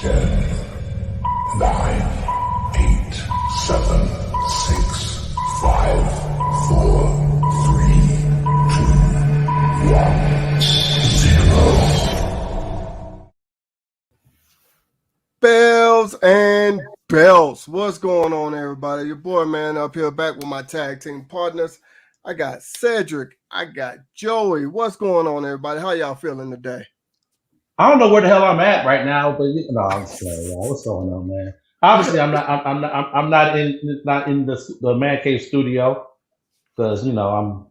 10, 9, 8, 7, 6, 5, 4, 3, 2, 1, 0. Bells and bells. What's going on, everybody? Your boy, man, up here back with my tag team partners. I got Cedric. I got Joey. What's going on, everybody? How y'all feeling today? I don't know where the hell I'm at right now, but no, I'm just playing, y'all. What's going on, man? Obviously, I'm not in the man cave studio because I'm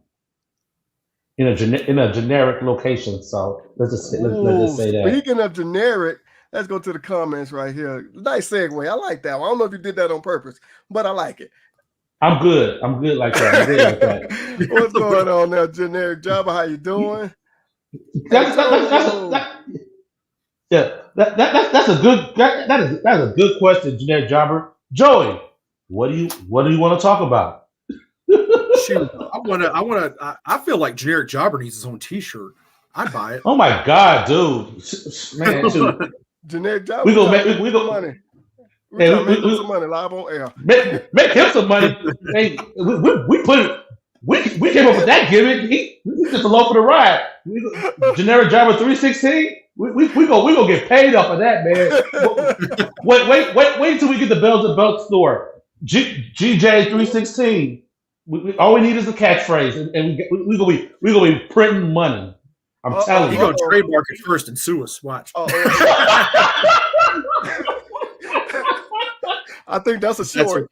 in a generic location. So let's just say that. Speaking of generic, let's go to the comments right here. Nice segue. I like that one. I don't know if you did that on purpose, but I like it. I'm good. I'm good like that. What's going on now, generic Jabba? How you doing? That's a good question, generic jobber. Joey, what do you want to talk about? Shoot, I feel like generic jobber needs his own T-shirt. I'd buy it. Oh my god, dude, man, dude. Generic jobber. We go money. Hey, we make some money live on air. Make him some money. Hey, we came up with that gimmick. He's just along for the ride. Generic Jabber 316. We go get paid off of that, man. Wait until we get the Bells and Belts store. GJ 316. All we need is a catchphrase, and we gonna be printing money. I'm telling you. You're gonna trademark it first and sue us. Watch. I think that's a short.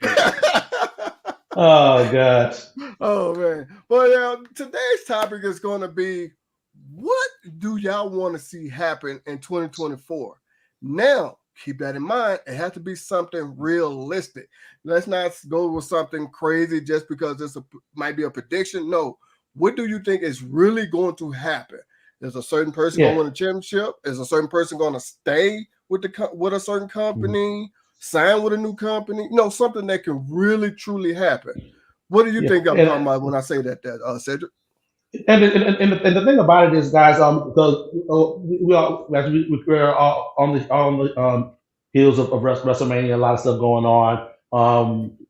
Oh gosh. Oh man. But today's topic is going to be, what do y'all want to see happen in 2024? Now, keep that in mind. It has to be something realistic. Let's not go with something crazy just because this might be a prediction. No. What do you think is really going to happen? Is a certain person going to win a championship? Is a certain person going to stay with a certain company? Sign with a new company? No, something that can really, truly happen. What do you think I'm talking about when I say that, Cedric? And the thing about it is, guys, because we're all on the heels of WrestleMania, a lot of stuff going on.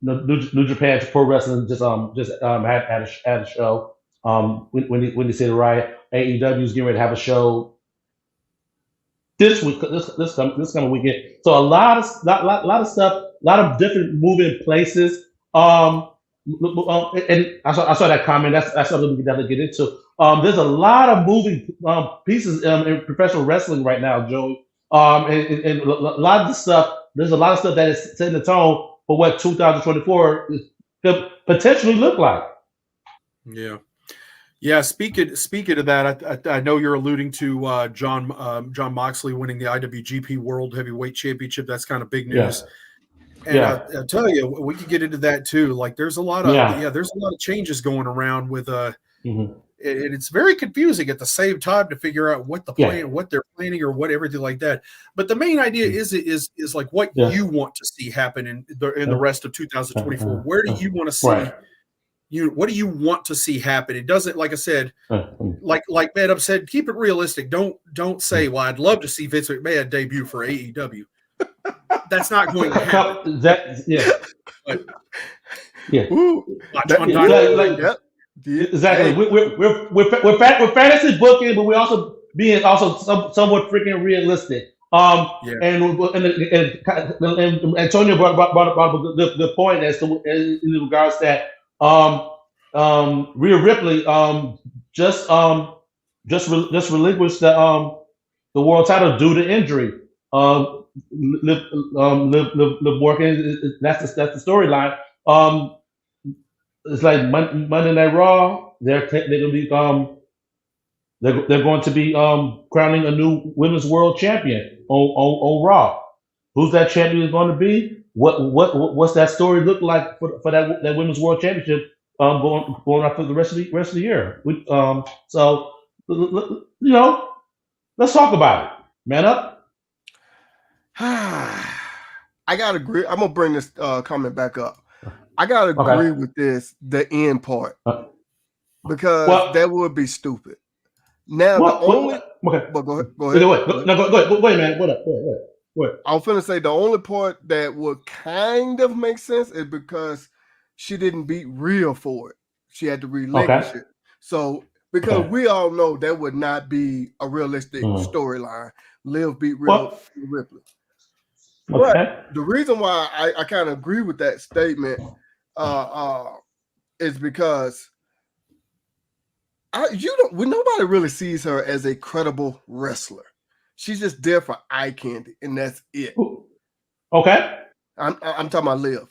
New Japan Pro Wrestling just had a show. When they said it right, AEW is getting ready to have a show this week, this coming weekend. So a lot of stuff, a lot of different moving places. And I saw that comment. That's something we can definitely get into. There's a lot of moving pieces in professional wrestling right now, Joey. And a lot of the stuff. There's a lot of stuff that is setting the tone for what 2024 could potentially look like. Yeah. Speaking of that, I know you're alluding to John Moxley winning the IWGP World Heavyweight Championship. That's kind of big news. And I'll tell you, we can get into that too. Like, there's a lot of changes going around with and it's very confusing at the same time to figure out what what they're planning or what everything like that. But the main idea is like what you want to see happen in the rest of 2024. Where do you want to see? Right. What do you want to see happen? It doesn't, like I said, like Madam said, keep it realistic. Don't say, well, I'd love to see Vince McMahon debut for AEW. That's not going to happen. Exactly. We're fantasy booking, but we're also being somewhat freaking realistic. And Antonio brought up a good point in regards to that. Rhea Ripley just relinquished the world title due to injury. Liv Morgan, that's the storyline. It's like Monday Night Raw. They're going to be crowning a new women's world champion on Raw. Who's that champion going to be? What's that story look like for that women's world championship going out for the rest of the year? So let's talk about it. Man up. I gotta agree. I'm gonna bring this comment back up. I gotta agree with the end part, because that would be stupid. Now, but go ahead. Wait, man. What up? What? I was finna say the only part that would kind of make sense is because she didn't beat Rhea for it. She had to relinquish it. So because we all know that would not be a realistic storyline. Liv beat Rhea Ripley. But the reason why I kind of agree with that statement is because nobody really sees her as a credible wrestler. She's just there for eye candy, and that's it. Okay. I'm talking about Liv.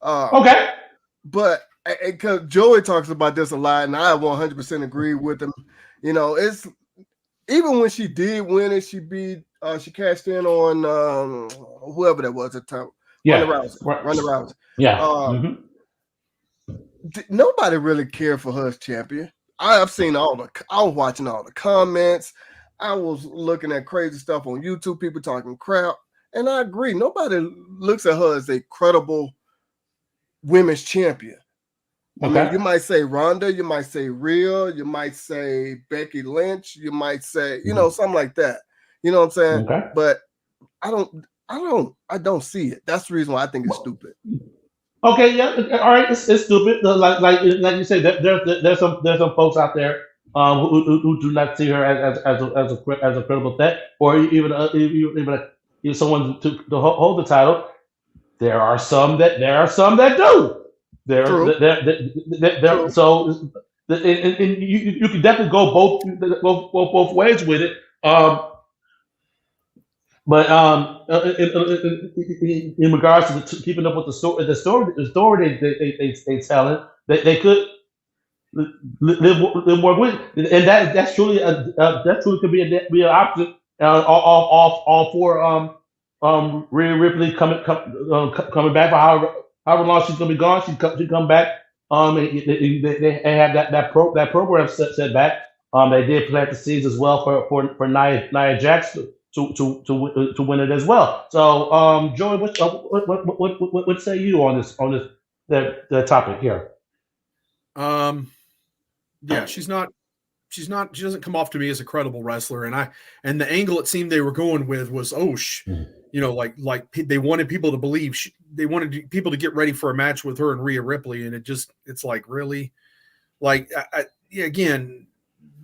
Okay. But because Joey talks about this a lot, and I 100% agree with him. It's even when she did win it, she cashed in on whoever that was at the time. Yeah. Ronda Rousey. Yeah. Nobody really cared for her as champion. I was watching all the comments. I was looking at crazy stuff on YouTube, people talking crap. And I agree. Nobody looks at her as a credible women's champion. I mean, you might say Ronda, you might say Rhea, you might say Becky Lynch, you might say, something like that. You know what I'm saying? Okay. But I don't see it. That's the reason why I think it's stupid. Okay, yeah, all right, it's stupid. Like you say, there's some folks out there who do not see her as a credible threat, or even someone to hold the title. There are some that do. So you can definitely go both ways with it. But in regards to keeping up with the story they telling, they could live more with it. And that's truly could be an option. All for Rhea Ripley coming back for however long she's gonna be gone. She come back. They have that program set back. They did plant the seeds as well for Nia Jax to win it as well. So, Joey, what say you on this the topic here? Yeah, she doesn't come off to me as a credible wrestler, and the angle it seemed they were going with was like they wanted people to believe they wanted people to get ready for a match with her and Rhea Ripley, and it's like, really, like again,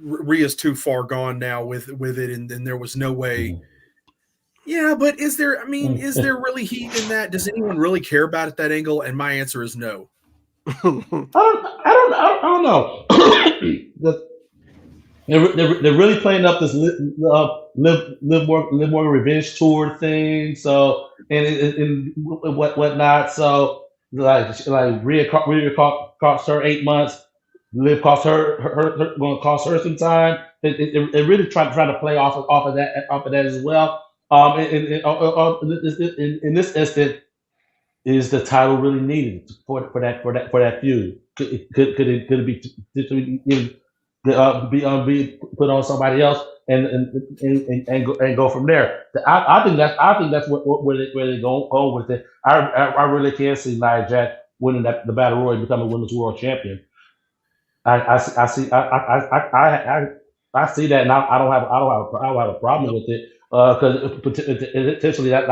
Rhea's too far gone now with it, and there was no way. Yeah, but is there really heat in that? Does anyone really care about it, that angle? And my answer is no. I don't know. They're really playing up this live more revenge tour thing. So and whatnot. So like Rhea cost her 8 months. Liv cost her going to cost her some time. It really trying to play off of that as well. In this instant, is the title really needed for that feud? Could it be put on somebody else and go from there? I think that's where they go with it. I really can't see Nia Jax winning the battle royal and becoming women's world champion. I see that, and I don't have a problem with it because potentially that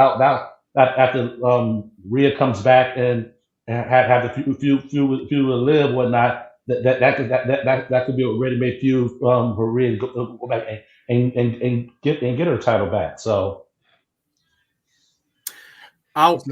after Rhea comes back and have the feud with Liv whatnot, that could be a ready-made feud for Rhea to go back and get her title back. So, going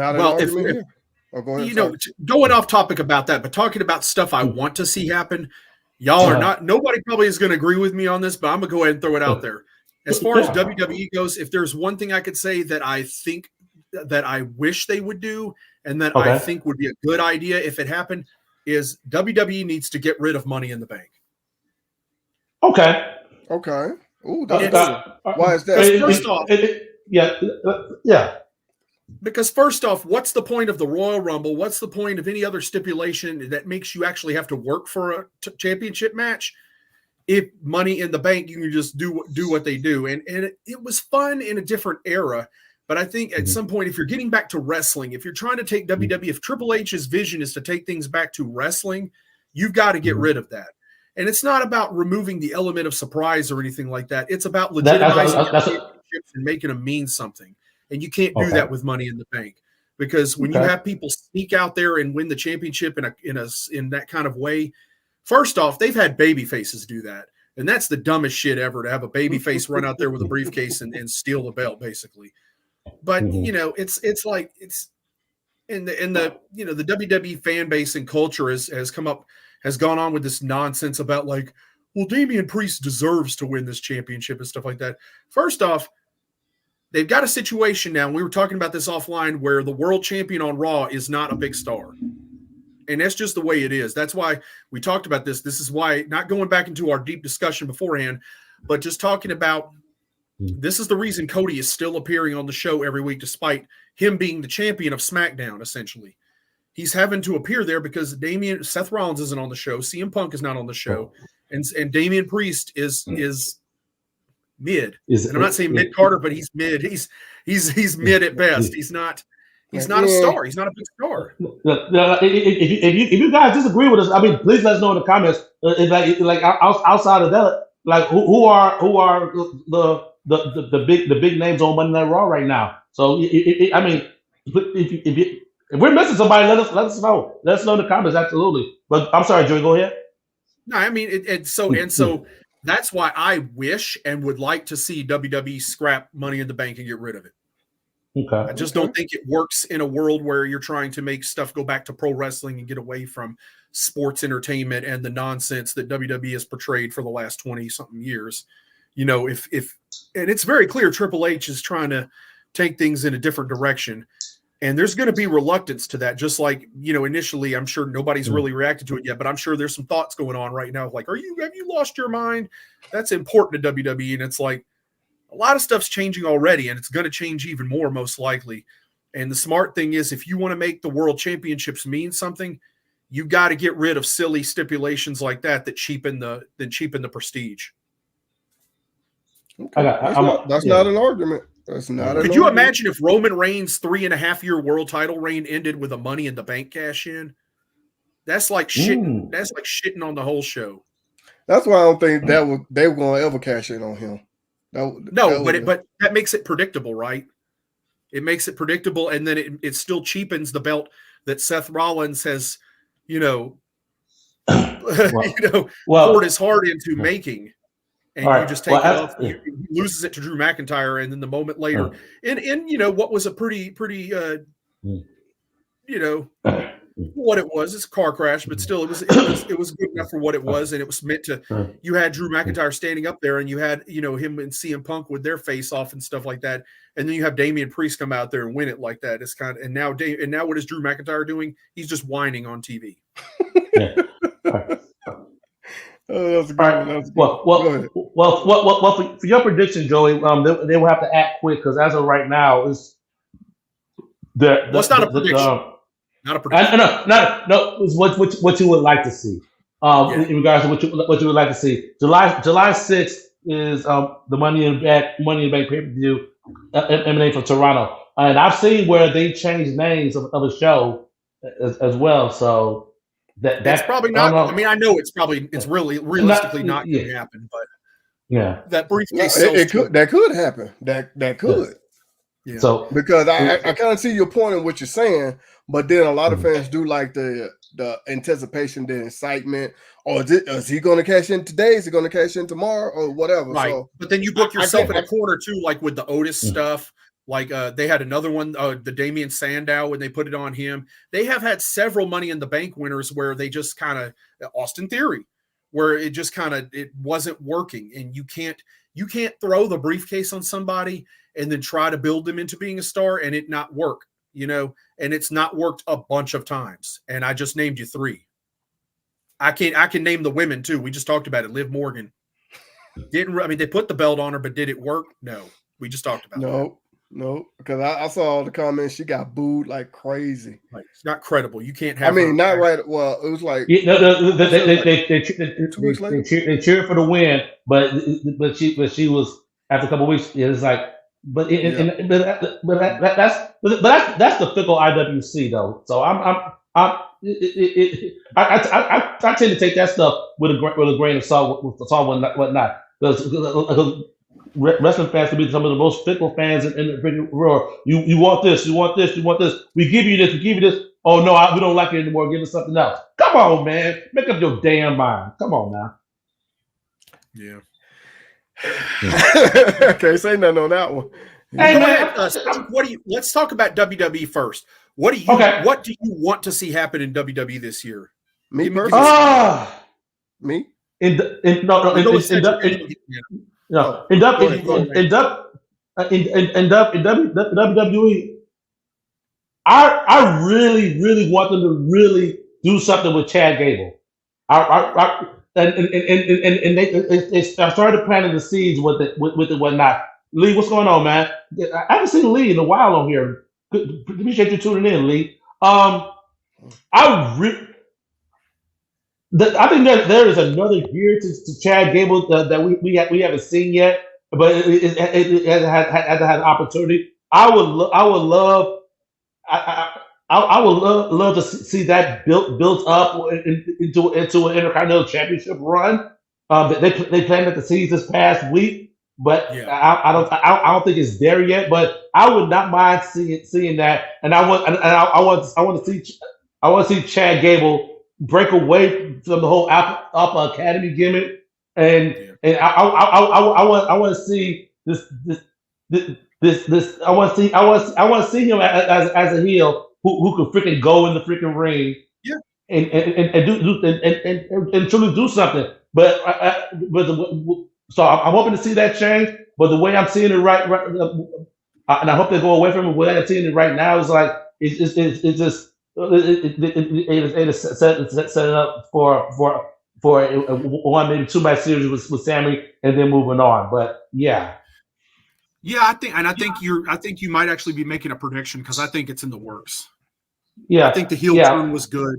off topic about that, but talking about stuff I want to see happen, y'all are not. Nobody probably is going to agree with me on this, but I'm gonna go ahead and throw it out there. As far as WWE goes, if there's one thing I could say that I think that I wish they would do, and that I think would be a good idea if it happened, is WWE needs to get rid of Money in the Bank. Okay. Ooh, why is that? First off, yeah. Because first off, what's the point of the Royal Rumble? What's the point of any other stipulation that makes you actually have to work for a championship match? If Money in the Bank, you can just do what they do. And it was fun in a different era. But I think at some point, if you're getting back to wrestling, if you're trying to take WWE, if Triple H's vision is to take things back to wrestling, you've got to get rid of that. And it's not about removing the element of surprise or anything like that. It's about legitimizing championships and making them mean something. and you can't do that with Money in the Bank, because when you have people sneak out there and win the championship in that kind of way, first off, they've had baby faces do that, and that's the dumbest shit ever, to have a baby face run out there with a briefcase and steal the belt, basically. But it's like in the the WWE fan base and culture has gone on with this nonsense about like, well, Damian Priest deserves to win this championship and stuff like that. First off, they've got a situation now, and we were talking about this offline, where the world champion on Raw is not a big star. And that's just the way it is. That's why we talked about this. This is why, not going back into our deep discussion beforehand, but just talking about, this is the reason Cody is still appearing on the show every week, despite him being the champion of SmackDown, essentially. He's having to appear there because Seth Rollins isn't on the show. CM Punk is not on the show. And Damian Priest is mid. And I'm not saying mid Carter, but he's mid. He's mid at best. He's not a star. He's not a big star. If you guys disagree with us, I mean, please let us know in the comments. Like outside of that, like who are the big names on Monday Night Raw right now? So I mean, if we're missing somebody, let us know. Let us know in the comments. Absolutely. But I'm sorry, Joey, go ahead. No, I mean, so that's why I wish and would like to see WWE scrap Money in the Bank and get rid of it. Okay. I just don't think it works in a world where you're trying to make stuff go back to pro wrestling and get away from sports entertainment and the nonsense that WWE has portrayed for the last 20-something years. If and it's very clear Triple H is trying to take things in a different direction. And there's going to be reluctance to that, just like, initially, I'm sure nobody's really reacted to it yet, but I'm sure there's some thoughts going on right now. Like, have you lost your mind? That's important to WWE. And it's like, a lot of stuff's changing already, and it's going to change even more, most likely. And the smart thing is, if you want to make the world championships mean something, you got to get rid of silly stipulations like that cheapen the prestige. Okay. That's not an argument. That's not. Could you imagine if Roman Reigns' 3.5-year world title reign ended with a Money in the Bank cash in? That's like shitting. That's like shitting on the whole show. That's why I don't think they were going to ever cash in on him. But that makes it predictable, right? It makes it predictable, and then it still cheapens the belt that Seth Rollins has, poured his heart into making. And you just take it off. He loses it to Drew McIntyre, and then the moment later, and what was a pretty, what it was. It's a car crash, but still, it was good enough for what it was, and it was meant to. You had Drew McIntyre standing up there, and you had him and CM Punk with their face off and stuff like that, and then you have Damian Priest come out there and win it like that. It's kind of and now what is Drew McIntyre doing? He's just whining on TV. Oh, that's good. That's good. Well, for your prediction, Joey, they will have to act quick because as of right now, it's not a prediction. Not a prediction. No. It's what you would like to see. In regards to what you would like to see. July 6th is the Money in the Bank pay-per-view emanating from Toronto, and I've seen where they changed names of a show as well. So. That's probably not. I mean, I know it's really realistically not going to happen, but that briefcase. That could happen. That could. Yeah. So because I kind of see your point in what you're saying, but then a lot of fans do like the anticipation, the excitement. Or is he going to cash in today? Is he going to cash in tomorrow or whatever? Right. So, but then you book yourself in a corner too, like with the Otis stuff. Like they had another one, the Damian Sandow, when they put it on him. They have had several Money in the Bank winners where they just kind of Austin Theory, where it just kind of it wasn't working, and you can't throw the briefcase on somebody and then try to build them into being a star and it not work, and it's not worked a bunch of times. And I just named you 3. I can name the women too. We just talked about it. Liv Morgan they put the belt on her, but did it work? No. We just talked about that. No, because I saw all the comments. She got booed like crazy. Like, it's not credible. You can't have. I mean, not right. Well, it was like they cheered for the win, but she was after a couple of weeks. It was like, but that's the fickle IWC though. So I tend to take that stuff with a grain of salt, whatnot, because wrestling fans to be some of the most fickle fans in the freaking world. You want this, you want this, you want this. We give you this, we give you this. Oh no, we don't like it anymore. Give us something else. Come on, man. Make up your damn mind. Come on now. Yeah. Can't say nothing on that one. Hey, man. Let's talk about WWE first. What do you want to see happen in WWE this year? Me Me? In WWE, I really want them to really do something with Chad Gable. And they started planting the seeds with it whatnot. Lee, what's going on, man? I haven't seen Lee in a while on here. Appreciate you tuning in, Lee. I think that there is another year to Chad Gable that we haven't seen yet, but it hasn't had an opportunity. I would love to see that built up into an Intercontinental Championship run. They planned at the seeds this past week, but I don't think it's there yet. But I would not mind seeing that, and I want to see Chad Gable break away from the whole Alpha Academy gimmick, and I want to see this. I want to see him as a heel who could freaking go in the freaking ring, and truly do something. But so I'm hoping to see that change. But the way I'm seeing it right, and I hope they go away from it. The way I'm seeing it right now is like it's just. It is set up for one, maybe 2 match series with Sammy, and then moving on. But yeah, I think you might actually be making a prediction because I think it's in the works. Yeah, I think the heel turn was good.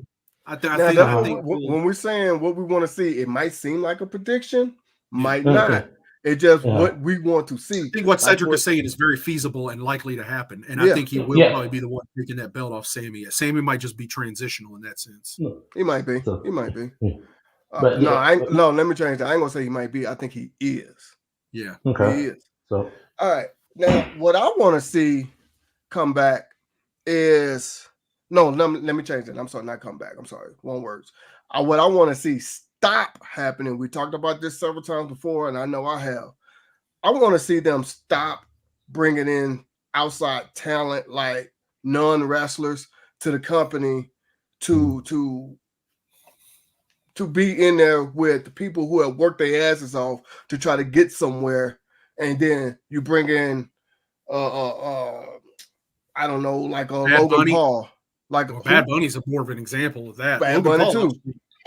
When we're saying what we want to see, it might seem like a prediction, might not. It's just what we want to see. I think what Cedric is saying is very feasible and likely to happen. And I think he will probably be the one taking that belt off Sammy. Sammy might just be transitional in that sense. He might be. He might be. But let me change that. I ain't gonna say he might be. I think he is. Yeah. Okay. He is. So all right. Now what I want to see come back is let me change that. I'm sorry, not come back. I'm sorry. One words. What I want to see stop happening. We talked about this several times before, and I know I have. I want to see them stop bringing in outside talent like non-wrestlers to the company to be in there with the people who have worked their asses off to try to get somewhere, and then you bring in I don't know, like a Logan Paul. Bad Bunny's a more of an example of that. Bad Bunny too.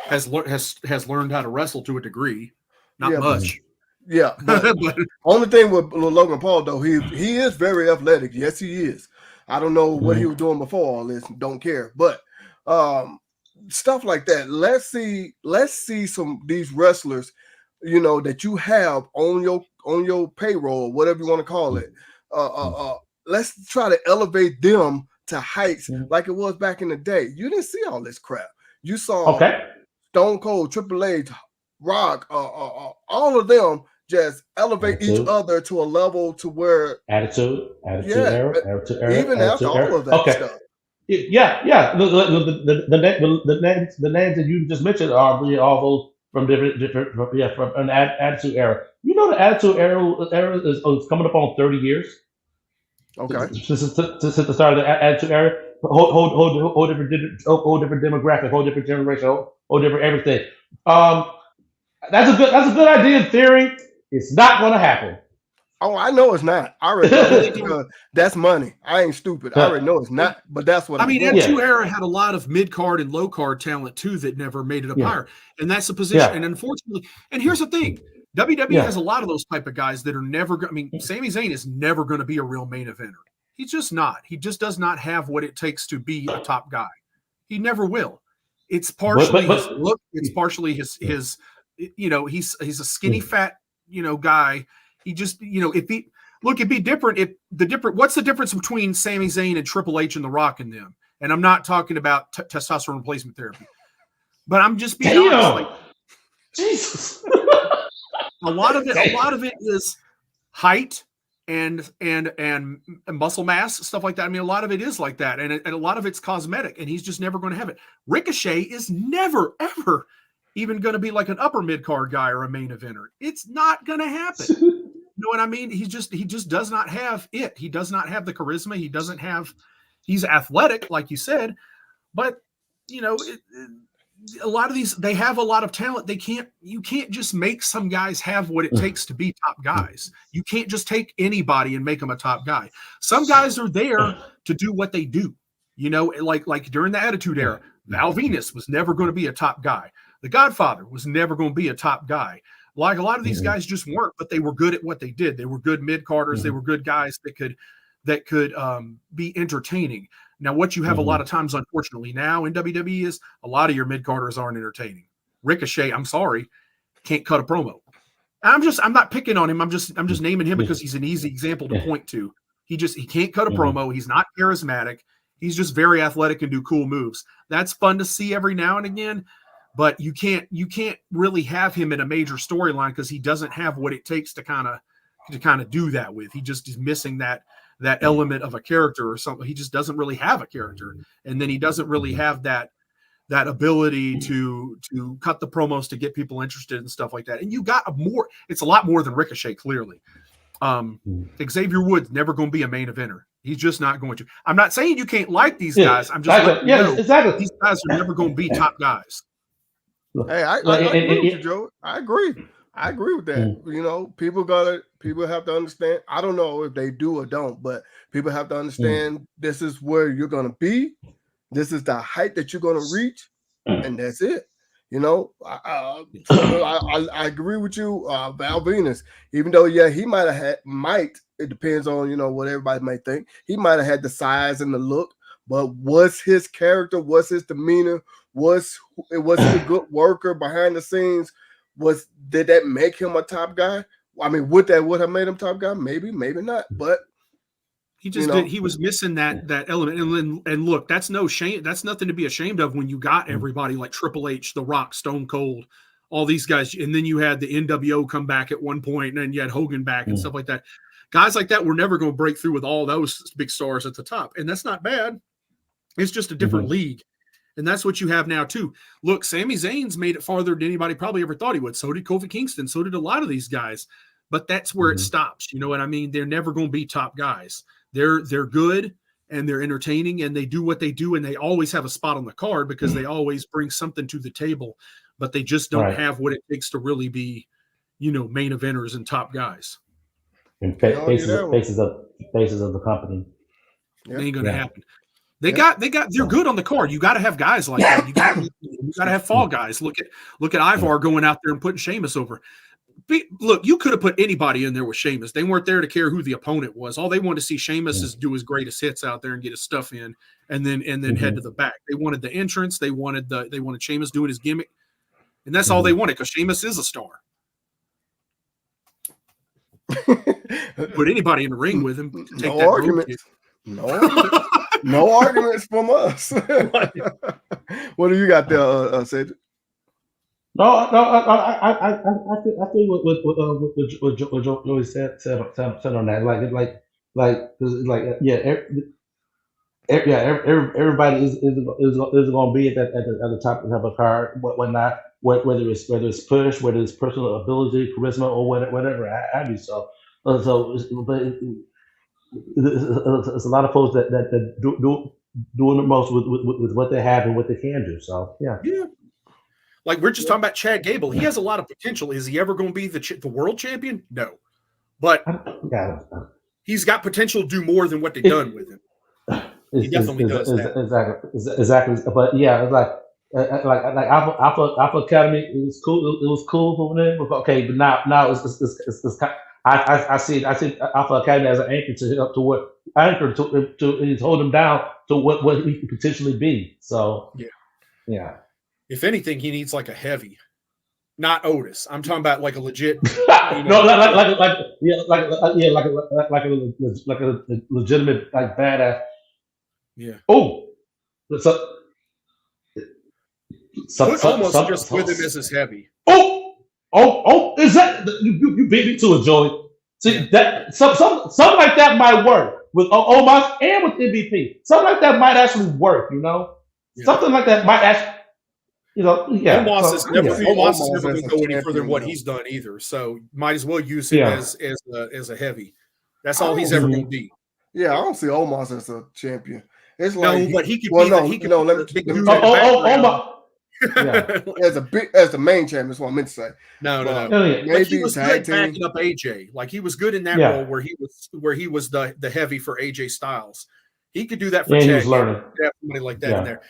Has learned how to wrestle to a degree, not much. Yeah, but only thing with Logan Paul though, he is very athletic. Yes, he is. I don't know what he was doing before all this. Don't care, but stuff like that. Let's see some these wrestlers, that you have on your payroll, whatever you want to call it. Let's try to elevate them to heights like it was back in the day. You didn't see all this crap. You saw Stone Cold, Triple H, Rock, all of them just elevate each other to a level to where attitude era, even after all of that stuff. Yeah. The names that you just mentioned are really all those from from an attitude era. The attitude era is coming up on 30 years. Okay. Since the start of the attitude era. Whole different demographic, whole different generation, whole different everything. That's a good idea in theory. It's not going to happen. Oh, I know it's not. I already know because that's money. I ain't stupid. I already know it's not, but that's what I mean. Attitude Era had a lot of mid card and low card talent too that never made it up higher, and that's the position. And unfortunately, and here's the thing: WWE has a lot of those type of guys that are never. I mean, Sami Zayn is never going to be a real main eventer. He's just not. He just does not have what it takes to be a top guy. He never will. It's partially his look. It's partially his. He's a skinny, fat, guy. He just, it'd be different. What's the difference between Sami Zayn and Triple H and The Rock and them? And I'm not talking about testosterone replacement therapy, but I'm just being honest. Like, Jesus. a lot of it is height and muscle mass, stuff like that. I mean, a lot of it is like that, and a lot of it's cosmetic, and he's just never going to have it. Ricochet is never ever even going to be like an upper mid card guy or a main eventer. It's not going to happen. You know what I mean? He just does not have it. He does not have the charisma. He doesn't have. He's athletic, like you said, but you know, a lot of these, they have a lot of talent. You can't just make some guys have what it takes to be top guys. You can't just take anybody and make them a top guy. Some guys are there to do what they do. You know, like during the Attitude Era, Val Venus was never going to be a top guy. The Godfather was never going to be a top guy. Like a lot of these guys just weren't, but they were good at what they did. They were good mid-carders. They were good guys that could be entertaining. Now, what you have a lot of times, unfortunately, now in WWE is a lot of your mid-carders aren't entertaining. Ricochet, I'm sorry, can't cut a promo. I'm not picking on him. I'm just naming him because he's an easy example to point to. He can't cut a promo. He's not charismatic. He's just very athletic and do cool moves. That's fun to see every now and again, but you can't really have him in a major storyline because he doesn't have what it takes to kind of do that with. He just is missing that element of a character or something. He just doesn't really have a character. And then he doesn't really have that ability to cut the promos to get people interested and stuff like that. And you got it's a lot more than Ricochet, clearly. Xavier Woods never going to be a main eventer. He's just not going to. I'm not saying you can't like these guys. I'm just letting you know these guys are never going to be top guys. Hey, I agree with you, Joe. I agree with that. You know, people have to understand. I don't know if they do or don't, but people have to understand this is where you're going to be. This is the height that you're going to reach, and that's it. You know, I agree with you, Val Venus. Even though, he it depends on, what everybody might think. He might have had the size and the look, but was his character, was his demeanor, was he a good worker behind the scenes? Did that make him a top guy? I mean, would have made him top guy? Maybe, maybe not. But he just did. He was missing that element. And look, that's no shame. That's nothing to be ashamed of when you got everybody like Triple H, The Rock, Stone Cold, all these guys, and then you had the NWO come back at one point, and then you had Hogan back and stuff like that. Guys like that were never going to break through with all those big stars at the top, and that's not bad. It's just a different league. And that's what you have now, too. Look, Sami Zayn's made it farther than anybody probably ever thought he would. So did Kofi Kingston. So did a lot of these guys. But that's where it stops. You know what I mean? They're never going to be top guys. They're good, and they're entertaining, and they do what they do, and they always have a spot on the card because they always bring something to the table. But they just don't have what it takes to really be, main eventers and top guys. And faces of the company. It ain't going to happen. They're good on the card. You got to have guys like that. You got to have fall guys. Look at Ivar going out there and putting Sheamus over. Look, you could have put anybody in there with Sheamus. They weren't there to care who the opponent was. All they wanted to see Sheamus is do his greatest hits out there and get his stuff in, and then head to the back. They wanted the entrance. They wanted Sheamus doing his gimmick, and that's all they wanted because Sheamus is a star. Put anybody in the ring with him. Take no arguments. No arguments from us. What do you got there, Cedric? No, I think what Joey said on that, everybody is going to be at the top of the card, whatnot, whether it's push, whether it's personal ability, charisma, or whatever have you. So it's a lot of folks that doing the most with what they have and what they can do. So yeah. Like we're just talking about Chad Gable. He has a lot of potential. Is he ever going to be the world champion? No, but he's got potential to do more than what they've done with him. He definitely does that. Exactly. But yeah, it's like Alpha Academy. It was cool. It was cool for them. Okay, but now it's I see Alpha Academy as an anchor to hold him down to what he could potentially be. So yeah. If anything, he needs like a heavy, not Otis. I'm talking about like a legit. No, like a legitimate like badass. Yeah. Oh, almost just with him as his heavy. Oh! Is that you beat me to it, Joey? See that something like that might work with Omos and with MVP. Something like that might actually work. Something like that might actually. Omos is never Omos going as to a go any further than champion, what though. he's done either. So might as well use him as a heavy. That's all he's Oh, ever going to be. Yeah, I don't see Omos as a champion. It's No, like but he could well, be. no, He could no. be Let me the big let me dude take in the background. Yeah. as the main champion. That's what I meant to say. No. Yeah. Like he Maybe was tag good team. backing up AJ. Like he was good in that Yeah. role where he was the heavy for AJ Styles. He could do that for Yeah, he Chad. was learning. Have somebody like that in there.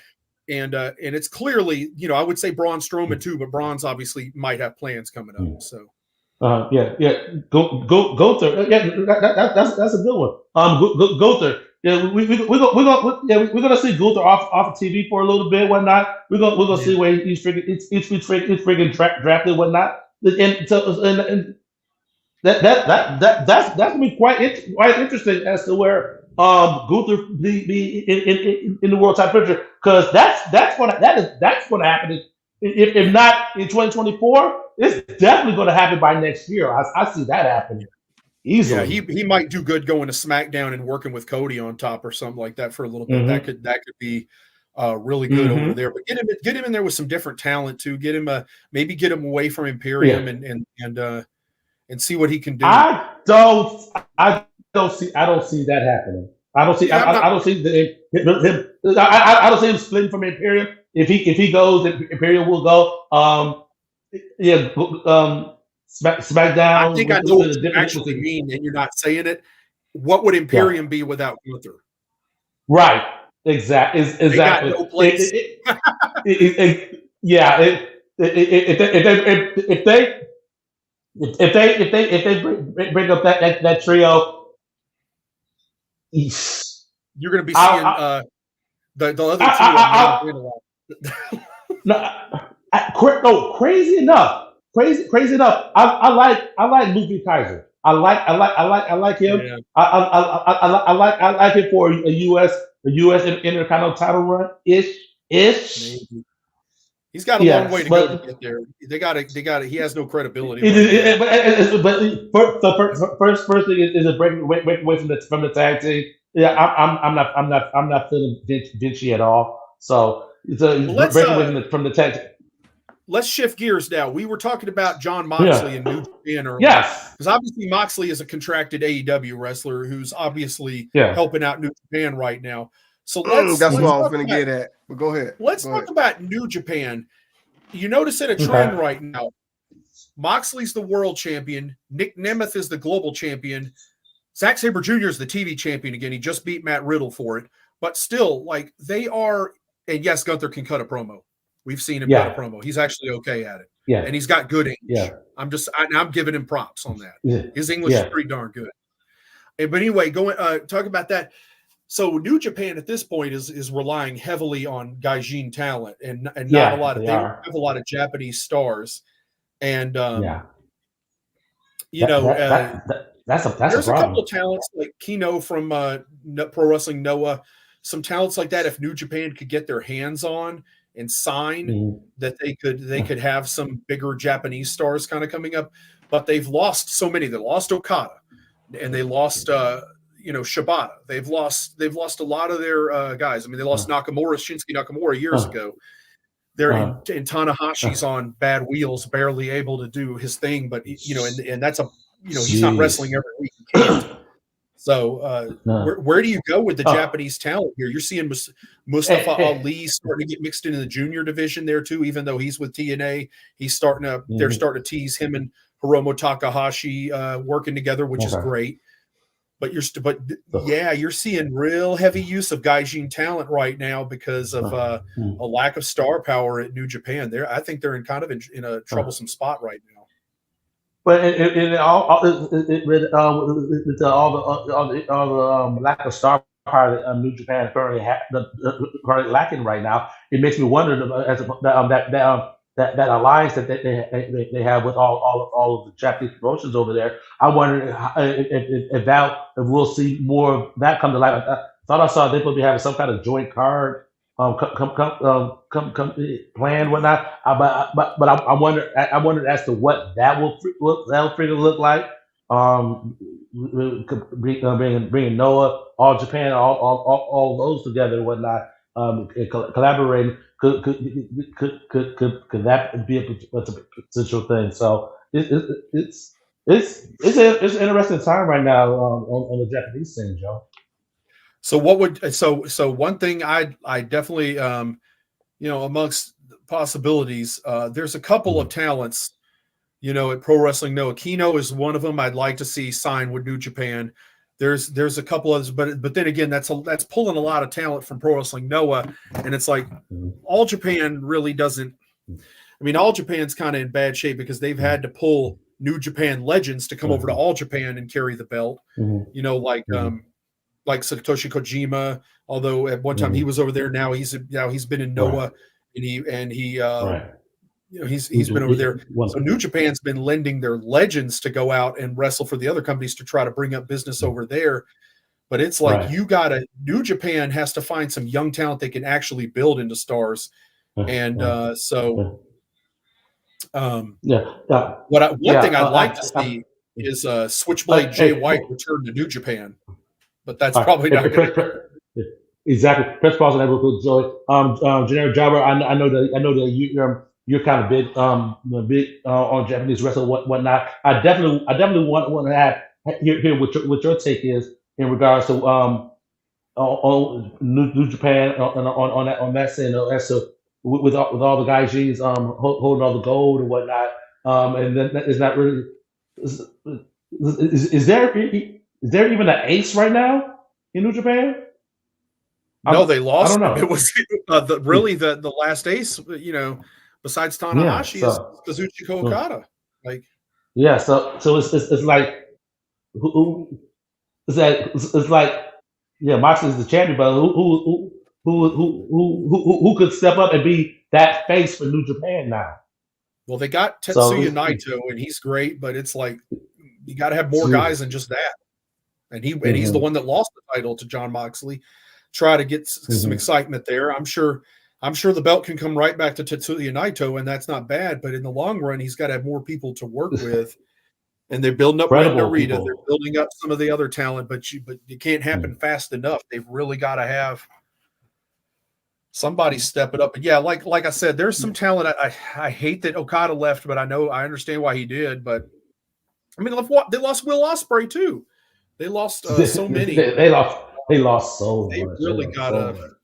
And it's clearly, I would say Braun Strowman too, but Braun's obviously might have plans coming up. So Yeah. Gunther. Yeah, that's a good one. Gunther. Yeah, we're gonna see Gunther off the TV for a little bit, whatnot. We're gonna see where he's freaking drafted, whatnot. And that's gonna be quite interesting as to where Gunther be in the world title picture, because that's gonna happen. If not in 2024, it's definitely gonna happen by next year. I see that happening easily. Yeah, he might do good going to SmackDown and working with Cody on top or something like that for a little bit. Mm-hmm. That could be really good over there. But get him in there with some different talent too. Get him maybe get him away from Imperium and see what he can do. I don't see that happening. I don't see him splitting from Imperium. If he goes, Imperium will go. SmackDown. I think I know what you actually mean, and you're not saying it. What would Imperium be without Gunther? Right. Exactly. They got no place. If they bring up that trio, you're going to be seeing the other two. No, crazy enough. I like Luke Kaiser. I like him. Yeah. I like him for a US Intercontinental title run ish. Maybe. He's got a long way to go to get there. They got it. He has no credibility. But first thing is a break away from the tag team. Yeah, I'm not feeling Vinci at all. So it's a break away from the tag team. Let's shift gears now. We were talking about John Moxley and New Japan earlier. Yes. Because obviously Moxley is a contracted AEW wrestler who's obviously helping out New Japan right now. So that's what I was going to get at. But go ahead. Let's talk about New Japan. You notice a trend right now. Moxley's the world champion. Nick Nemeth is the global champion. Zack Sabre Jr. is the TV champion again. He just beat Matt Riddle for it. But still, like, they are – and yes, Gunther can cut a promo. We've seen him cut a promo. He's actually okay at it. Yeah. And he's got good English. Yeah. I'm giving him props on that. Yeah. His English is pretty darn good. But anyway, talk about that. So New Japan at this point is relying heavily on Gaijin talent and not a lot of they don't have a lot of Japanese stars. And that's there's a a couple of talents like Kino from Pro Wrestling Noah, some talents like that. If New Japan could get their hands on and sign, that they could have some bigger Japanese stars kind of coming up. But they've lost so many. They lost Okada, and they lost Shibata. They've lost a lot of their guys. I mean, they lost Shinsuke Nakamura years ago. They're in Tanahashi's on bad wheels, barely able to do his thing. But and that's he's not wrestling every week. He can't. So where do you go with the Japanese talent here? You're seeing Mustafa Ali starting to get mixed into the junior division there too, even though he's with TNA. He's they're starting to tease him and Hiromu Takahashi working together, which is great. But you're seeing real heavy use of Gaijin talent right now because of a lack of star power at New Japan. I think they're in kind of in a troublesome spot right now. But all the lack of star power that New Japan currently lacking right now, it makes me wonder that alliance that they have with all of the Japanese promotions over there. I wonder if we'll see more of that come to light. I thought I saw they will be having some kind of joint card plan, whatnot. But I wonder as to what that will freaking look like. bringing Noah, All Japan, all those together and whatnot, collaborating. Could that be a potential thing? So it's an interesting time right now on the Japanese scene, Joe. So what would so one thing I definitely amongst possibilities, there's a couple of talents, at Pro Wrestling Noah. Kino is one of them. I'd like to see sign with New Japan. There's a couple others, but then again, that's pulling a lot of talent from Pro Wrestling Noah, and it's like All Japan really doesn't. I mean, All Japan's kind of in bad shape because they've had to pull New Japan legends to come over to All Japan and carry the belt. Like Satoshi Kojima, although at one time he was over there. Now he's been in Noah, and he he's been over there. So New Japan's been lending their legends to go out and wrestle for the other companies to try to bring up business over there. But it's like New Japan has to find some young talent they can actually build into stars, and one thing I'd like to see is Switchblade Jay White return to New Japan. But that's probably not going to exactly. Press pause on that real quick, Joey. Generic Jobber, I know that you're kind of big on Japanese wrestling, whatnot. I definitely want to hear what your take is in regards to on New Japan on that scene. So with all the guys holding all the gold and whatnot, and then it's not really. Is there even an ace right now in New Japan? No, they lost. I don't know. It was really the last ace, besides Tanahashi is Kazuchika Okada. So it's like it's like Moxley's the champion, but who could step up and be that face for New Japan now? Well, they got Tetsuya Naito, and he's great, but it's like you got to have more guys than just that. And he's the one that lost the title to Jon Moxley. Try to get some excitement there. I'm sure the belt can come right back to Tetsuya Naito, and that's not bad. But in the long run, he's got to have more people to work with. And they're building up Ren Narita. They're building up some of the other talent, but it can't happen fast enough. They've really got to have somebody step it up. But yeah, like I said, there's some talent. I hate that Okada left, but I understand why he did. But I mean, they lost Will Ospreay too. They lost so many. They lost so much. They really got to.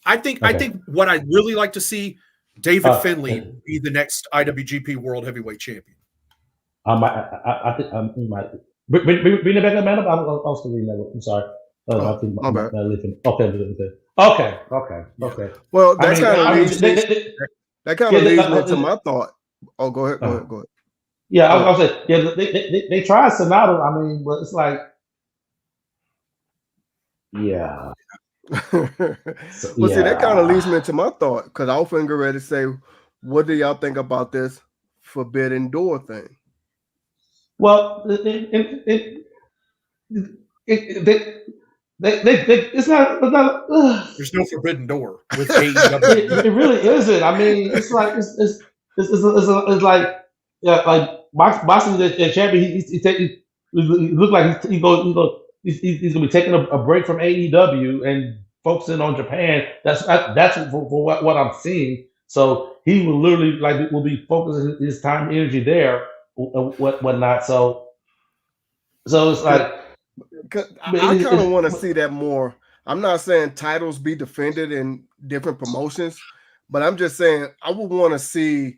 I think what I'd really like to see David Finlay be the next IWGP World Heavyweight Champion. I think he might. Bring it back up, man. I'll still read that. I'm sorry. My bad. Okay. Well, that kind of leads me to my thought. Oh, go ahead. Yeah, I was gonna say, they tried Sonata. I mean, but it's like, yeah. See, that kind of leads me to my thought because I often get ready to say, what do y'all think about this Forbidden Door thing? Well, it's not. There's no Forbidden Door with AEW. It really isn't. I mean, it's like it's like like boxing the champion. He look like he's gonna be taking a break from AEW and focusing on Japan. That's for what I'm seeing. So he will literally will be focusing his time and energy there. Whatnot. So it's like I kind of want to see that more. I'm not saying titles be defended in different promotions, but I'm just saying I would want to see.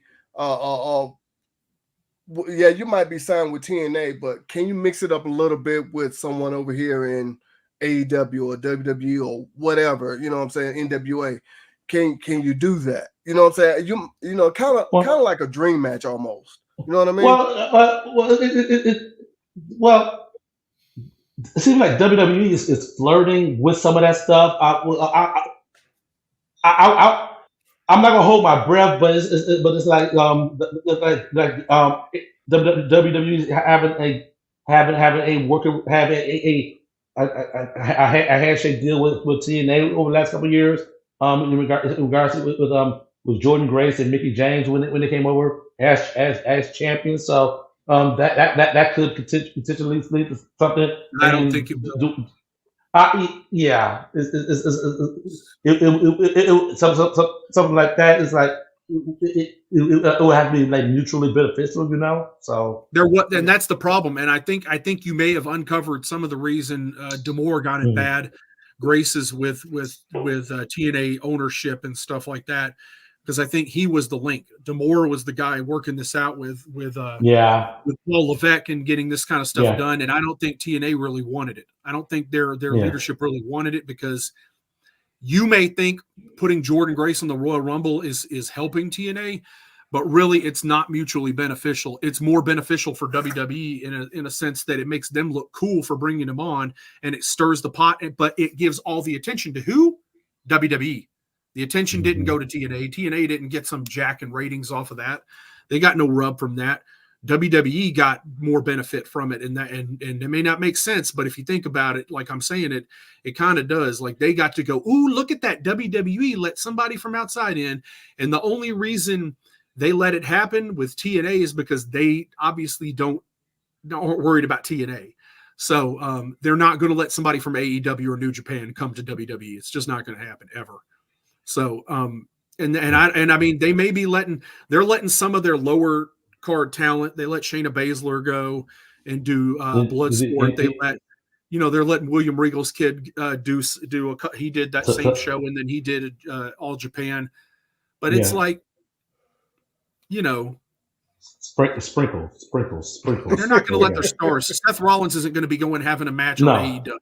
You might be signed with TNA, but can you mix it up a little bit with someone over here in AEW or WWE or whatever? You know what I'm saying? NWA. Can you do that? You know what I'm saying? You kind of like a dream match almost. You know what I mean? Well, it seems like WWE is flirting with some of that stuff. I'm not gonna hold my breath, but it's like WWE having a handshake deal with TNA over the last couple of years. In regards with Jordan Grace and Mickey James when they came over as champions. So That could potentially lead to something. I don't think it will. Yeah, something like that is like it would have to be like mutually beneficial, So And that's the problem. And I think you may have uncovered some of the reason D'Amore got in bad graces with TNA ownership and stuff like that, because I think he was the link. D'Amore was the guy working this out with Paul Levesque and getting this kind of stuff done. And I don't think TNA really wanted it. I don't think their leadership really wanted it, because you may think putting Jordynne Grace on the Royal Rumble is helping TNA, but really it's not mutually beneficial. It's more beneficial for WWE in a sense that it makes them look cool for bringing them on, and it stirs the pot, but it gives all the attention to who? WWE. The attention didn't go to TNA. TNA didn't get some jack and ratings off of that. They got no rub from that. WWE got more benefit from it, and it may not make sense, but if you think about it, like I'm saying, it kind of does. Like, they got to go, ooh, look at that, WWE let somebody from outside in, and the only reason they let it happen with TNA is because they obviously aren't worried about TNA. So they're not going to let somebody from AEW or New Japan come to WWE. It's just not going to happen ever. So and I mean, they may be they're letting some of their lower card talent. They let Shayna Baszler go and do Bloodsport. They're letting William Regal's kid he did that same show, and then he did All Japan. But it's like, sprinkles. They're not going to let their stars. Seth Rollins isn't going to be going having a match on AEW.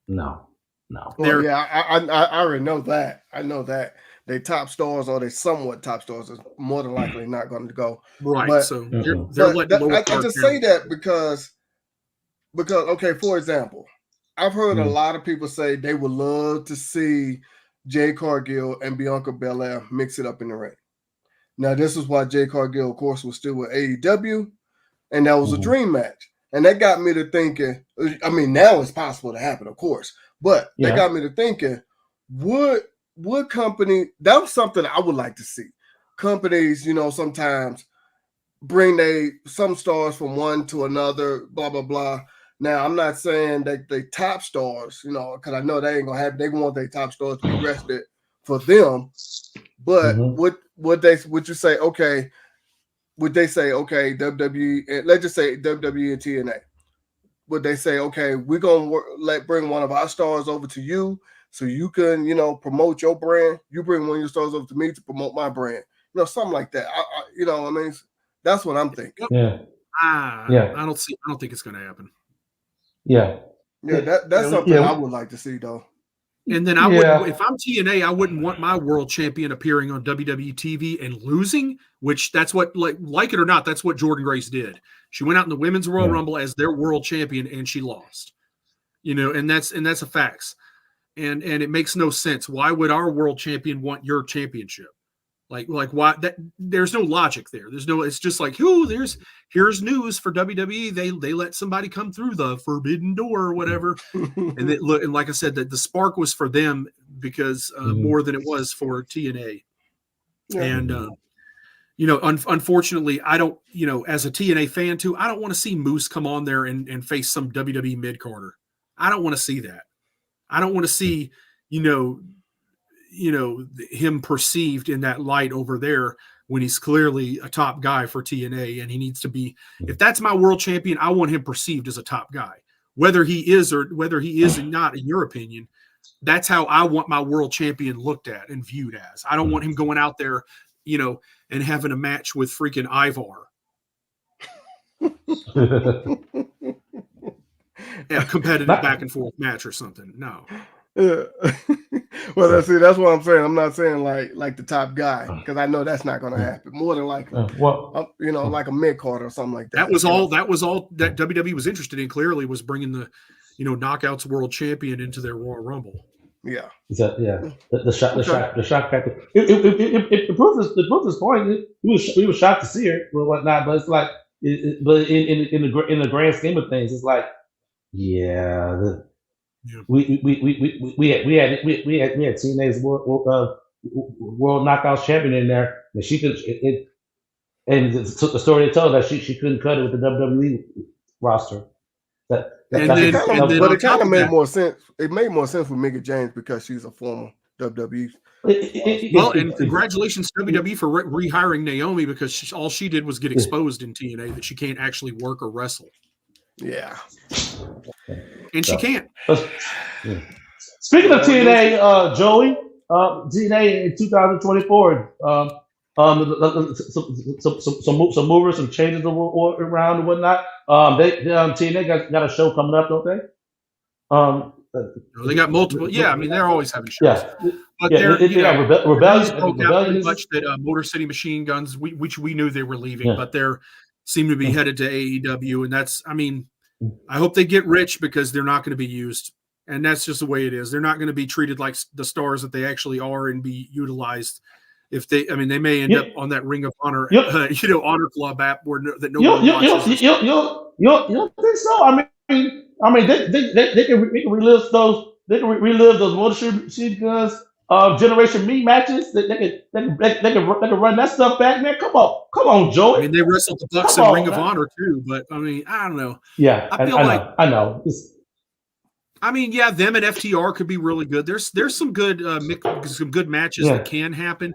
No. Well, I already know that. I know that they top stars, or they somewhat top stars, is more than likely not going to go. Right. But, so they're letting I just say that because okay, for example, I've heard a lot of people say they would love to see Jade Cargill and Bianca Belair mix it up in the ring. Now, this is why Jade Cargill, of course, was still with AEW, and that was a dream match. And that got me to thinking, I mean, now it's possible to happen, of course, but that got me to thinking, would company, that was something I would like to see. Companies, sometimes bring some stars from one to another, blah, blah, blah. Now, I'm not saying that they top stars, because I know they ain't going to have, they want their top stars to be rested for them. But would you say, okay, would they say, okay, WWE, let's just say WWE and TNA, would they say, okay, we're going to bring one of our stars over to you so you can, promote your brand. You bring one of your stars over to me to promote my brand. Something like that. I mean, that's what I'm thinking. I don't think it's going to happen. That's something I would like to see, though. And then I wouldn't, if I'm TNA, I wouldn't want my world champion appearing on WWE TV and losing, which that's what, like it or not, that's what Jordynne Grace did. She went out in the Women's Royal Rumble as their world champion, and she lost. And that's a facts. And it makes no sense. Why would our world champion want your championship? Like why? There's no logic there. It's just like, here's news for WWE. They let somebody come through the forbidden door or whatever. And like I said, that the spark was for them because more than it was for TNA. And unfortunately, I don't, as a TNA fan too, I don't want to see Moose come on there and face some WWE mid-carder. I don't want to see that. I don't want to see, him perceived in that light over there when he's clearly a top guy for TNA, and he needs to be. If that's my world champion, I want him perceived as a top guy, whether he is or not, in your opinion. That's how I want my world champion looked at and viewed as. I don't want him going out there, and having a match with freaking Ivar. A competitive back and forth match or something. No. Yeah. Well, that's what I'm saying. I'm not saying like the top guy, because I know that's not going to happen. More than likely, like a mid card or something like that. That was all that WWE was interested in. Clearly, was bringing the Knockouts World Champion into their Royal Rumble. Yeah. The shock factor. It proves his point. He was shocked to see her or whatnot, but it's like, but in the grand scheme of things, it's like, we had TNA's world knockouts champion in there, and she could And the story they told that she couldn't cut it with the WWE roster. It kind of made more sense. It made more sense with Mickie James because she's a former WWE. And congratulations WWE for rehiring Naomi, because all she did was get exposed in TNA that she can't actually work or wrestle. Yeah, and she can't. Speaking of TNA, Joey, TNA in 2024. Some movers, some changes around and whatnot. TNA got a show coming up, don't they? They got multiple. Yeah, I mean they're always having shows. Yeah, but Rebellion broke out pretty much that Motor City Machine Guns, which we knew they were leaving, but they're seem to be headed to AEW, and that's. I mean, I hope they get rich because they're not going to be used, and that's just the way it is. They're not going to be treated like the stars that they actually are and be utilized. If they may end up on that Ring of Honor, Honor Club app where that no one watches. You don't think so? I mean, they can relive those. They can relive those Motor City Guns Generation Me matches. They can run that stuff back, man. Come on, Joey. I mean, they wrestled the Bucks in Ring of Honor too, but I mean, I don't know. Yeah, I know. I mean, yeah, them and FTR could be really good. There's some good matches that can happen.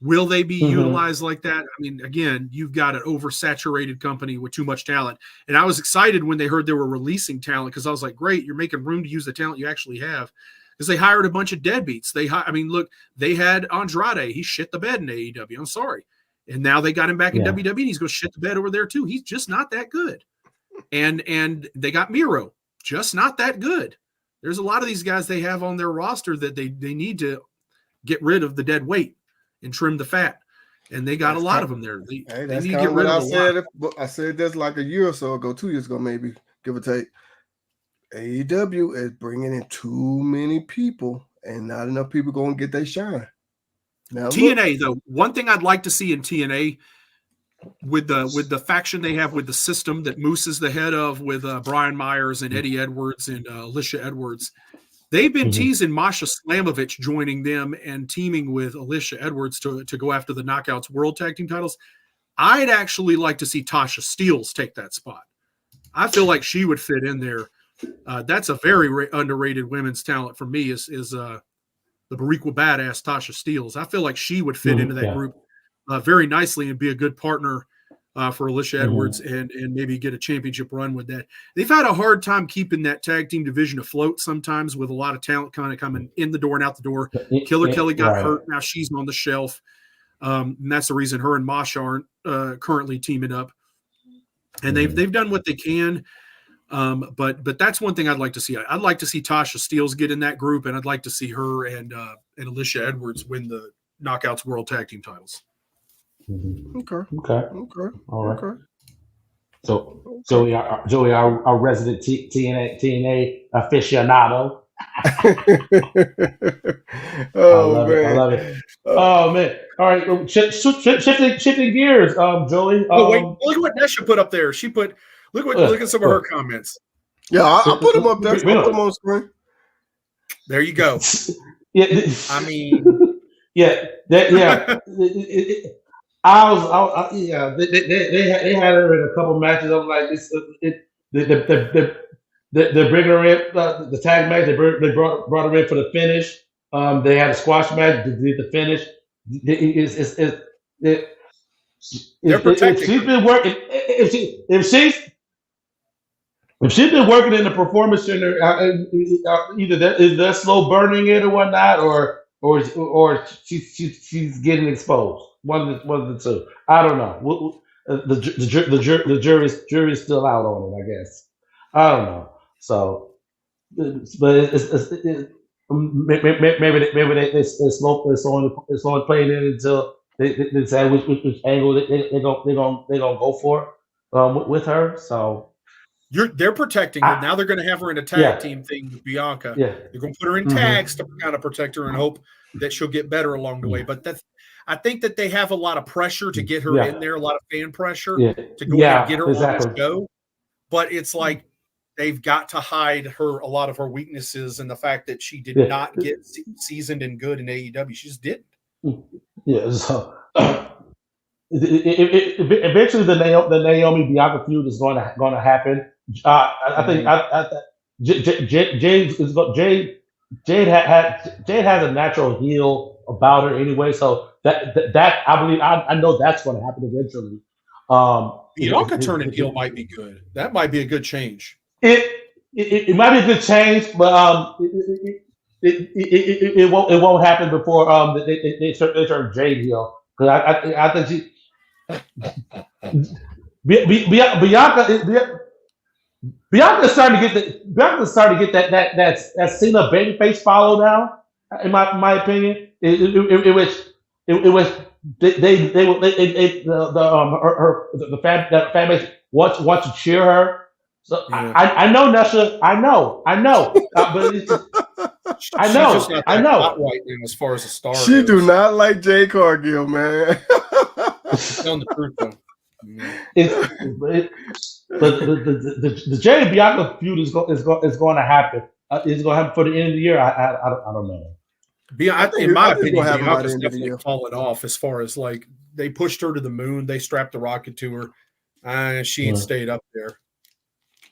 Will they be utilized like that? I mean, again, you've got an oversaturated company with too much talent. And I was excited when they heard they were releasing talent because I was like, great, you're making room to use the talent you actually have. Because they hired a bunch of deadbeats. Look, they had Andrade. He shit the bed in AEW. I'm sorry. And now they got him back in WWE, and he's going to shit the bed over there too. He's just not that good. And they got Miro. Just not that good. There's a lot of these guys they have on their roster that they need to get rid of the dead weight and trim the fat, and they got a lot of them there. That's kind of what I said. I said this like a year or so ago, 2 years ago, maybe, give or take. AEW is bringing in too many people, and not enough people going to get their shine. Now, TNA, though, one thing I'd like to see in TNA with the faction they have with the system that Moose is the head of, with Brian Myers and Eddie Edwards and Alicia Edwards. They've been teasing Masha Slamovich joining them and teaming with Alicia Edwards to go after the Knockouts World Tag Team titles. I'd actually like to see Tasha Steelz take that spot. I feel like she would fit in there. That's a very underrated women's talent for me is the Boricua badass Tasha Steelz. I feel like she would fit into that group very nicely and be a good partner for Alicia Edwards and maybe get a championship run with that. They've had a hard time keeping that tag team division afloat sometimes with a lot of talent kind of coming in the door and out the door. Killer Kelly got hurt. Now she's on the shelf. And that's the reason her and Masha aren't currently teaming up. And they've done what they can. But that's one thing I'd like to see. I'd like to see Tasha Steelz get in that group, and I'd like to see her and Alicia Edwards win the Knockouts World Tag Team titles. Okay. All right. Okay. So Joey, our resident TNA aficionado. I love it. Oh man! All right, shifting gears. Joey. Wait! Look at what Nesha put up there. She put. Look at some of her comments. Yeah, I put them up there. I put them on the screen. There you go. I mean, yeah. They had her in a couple matches. I'm like, they're bringing her in the tag match. They brought her in for the finish. They had a squash match. They did the finish. They're protecting. If she's been working, if she's been working in the performance center, either is that slow burning it or whatnot, or she's getting exposed. One of the two. I don't know. The jury's still out on it, I guess. I don't know. So, but maybe they're slowly playing it until they decide which angle they're gonna go for with her. So. They're protecting her. Now they're going to have her in a tag team thing with Bianca. Yeah. They're going to put her in tags to kind of protect her and hope that she'll get better along the way. But I think that they have a lot of pressure to get her in there, a lot of fan pressure to go ahead and get her on this go. But it's like they've got to hide a lot of her weaknesses and the fact that she did not get seasoned and good in AEW. She just didn't. Yeah. So eventually the Naomi Bianca feud is going to happen. I think Jade has a natural heel about her anyway, so that I believe I know that's going to happen eventually. Bianca turning heel might be good. That might be a good change. It might be a good change, but it won't happen before they turn Jade heel, because I think she Bianca's starting to get that Cena babyface follow now. In my opinion, it was the fan base wants to cheer her. So yeah. I know Nesha, I know, but I know, just not that hot right now as far as a star. She do not like Jade Cargill, man. Telling the truth though. The Jade Bianca feud is going to happen. It's going to happen for the end of the year. I don't know. In my opinion, Bianca's definitely fallen off as far as like they pushed her to the moon. They strapped the rocket to her, and she ain't stayed up there.